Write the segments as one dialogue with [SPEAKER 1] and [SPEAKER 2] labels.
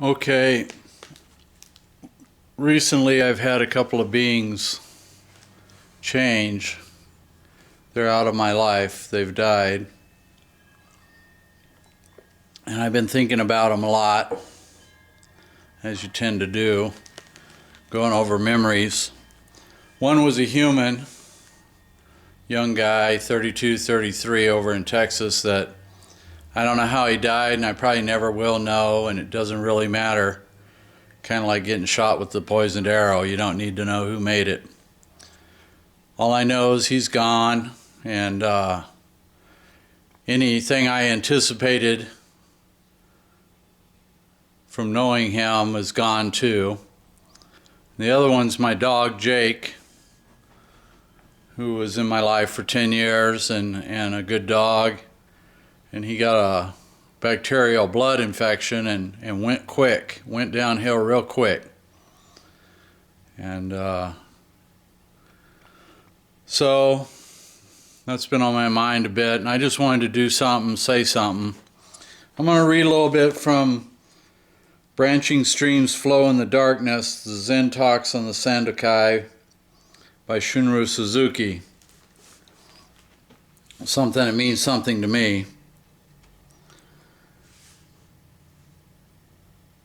[SPEAKER 1] Okay, recently I've had a couple of beings change. They're out of my life, they've died. And I've been thinking about them a lot, as you tend to do, going over memories. One was a human, young guy, 32, 33, over in Texas, that I don't know how he died, and I probably never will know, and it doesn't really matter. Kind of like getting shot with the poisoned arrow. You don't need to know who made it. All I know is he's gone, and anything I anticipated from knowing him is gone too. The other one's my dog, Jake, who was in my life for 10 years and a good dog. And he got a bacterial blood infection and went downhill real quick. And so that's been on my mind a bit, and I just wanted to do something, say something. I'm going to read a little bit from Branching Streams Flow in the Darkness, the Zen Talks on the Sandokai by Shunryu Suzuki. Something that means something to me.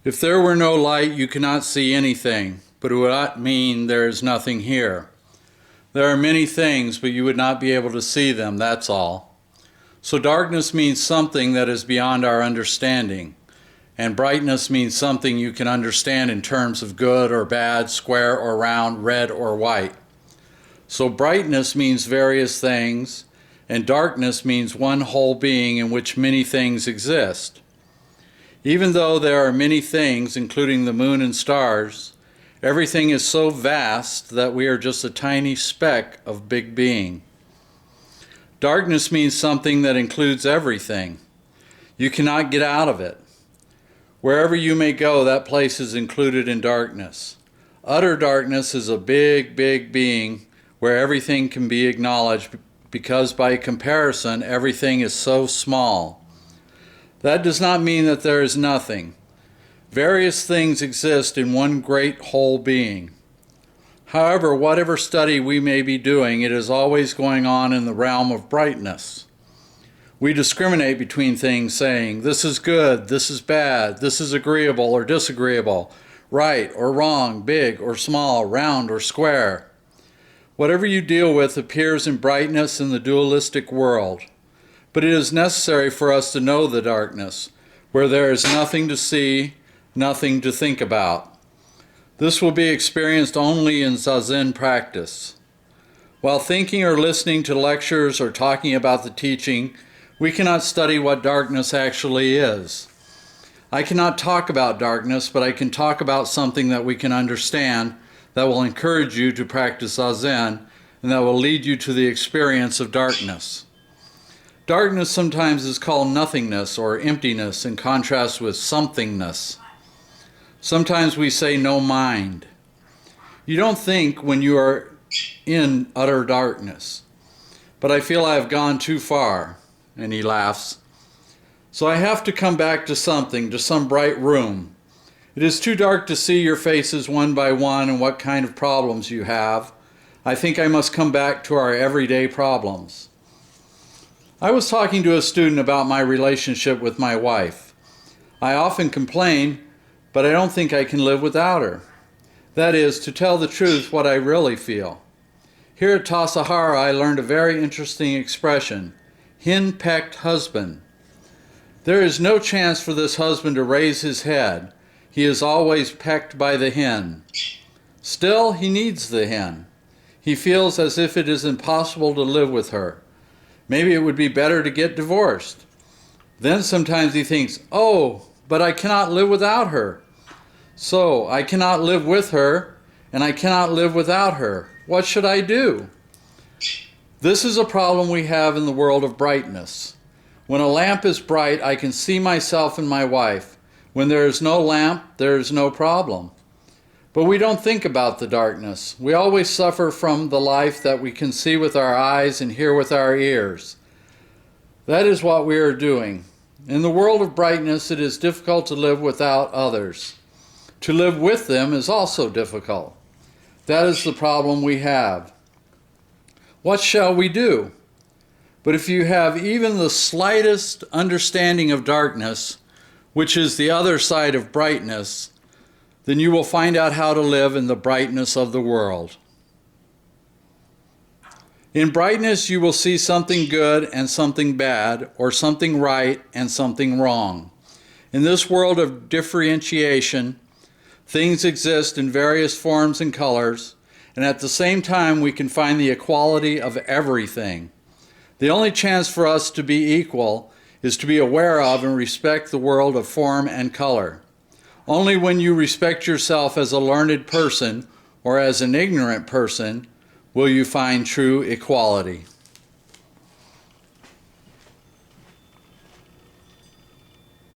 [SPEAKER 1] If there were no light, you cannot see anything, but it would not mean there is nothing here. There are many things, but you would not be able to see them, that's all. So darkness means something that is beyond our understanding, and brightness means something you can understand in terms of good or bad, square or round, red or white. So brightness means various things, and darkness means one whole being in which many things exist. Even though there are many things, including the moon and stars, everything is so vast that we are just a tiny speck of big being. Darkness means something that includes everything. You cannot get out of it. Wherever you may go, that place is included in darkness. Utter darkness is a big, big being where everything can be acknowledged because by comparison, everything is so small. That does not mean that there is nothing. Various things exist in one great whole being. However, whatever study we may be doing, it is always going on in the realm of brightness. We discriminate between things, saying, this is good, this is bad, this is agreeable or disagreeable, right or wrong, big or small, round or square. Whatever you deal with appears in brightness in the dualistic world. But it is necessary for us to know the darkness, where there is nothing to see, nothing to think about. This will be experienced only in Zazen practice. While thinking or listening to lectures or talking about the teaching, we cannot study what darkness actually is. I cannot talk about darkness, but I can talk about something that we can understand that will encourage you to practice Zazen and that will lead you to the experience of darkness. Darkness sometimes is called nothingness or emptiness in contrast with somethingness. Sometimes we say no mind. You don't think when you are in utter darkness. But I feel I have gone too far. And he laughs. So I have to come back to something, to some bright room. It is too dark to see your faces one by one and what kind of problems you have. I think I must come back to our everyday problems. I was talking to a student about my relationship with my wife. I often complain, but I don't think I can live without her. That is, to tell the truth, what I really feel. Here at Tassajara, I learned a very interesting expression, hen-pecked husband. There is no chance for this husband to raise his head. He is always pecked by the hen. Still, he needs the hen. He feels as if it is impossible to live with her. Maybe it would be better to get divorced. Then sometimes he thinks, oh, but I cannot live without her. So I cannot live with her, and I cannot live without her. What should I do? This is a problem we have in the world of brightness. When a lamp is bright, I can see myself and my wife. When there is no lamp, there is no problem. But we don't think about the darkness. We always suffer from the life that we can see with our eyes and hear with our ears. That is what we are doing. In the world of brightness, it is difficult to live without others. To live with them is also difficult. That is the problem we have. What shall we do? But if you have even the slightest understanding of darkness, which is the other side of brightness, then you will find out how to live in the brightness of the world. In brightness, you will see something good and something bad, or something right and something wrong. In this world of differentiation, things exist in various forms and colors, and at the same time we can find the equality of everything. The only chance for us to be equal is to be aware of and respect the world of form and color. Only when you respect yourself as a learned person or as an ignorant person will you find true equality.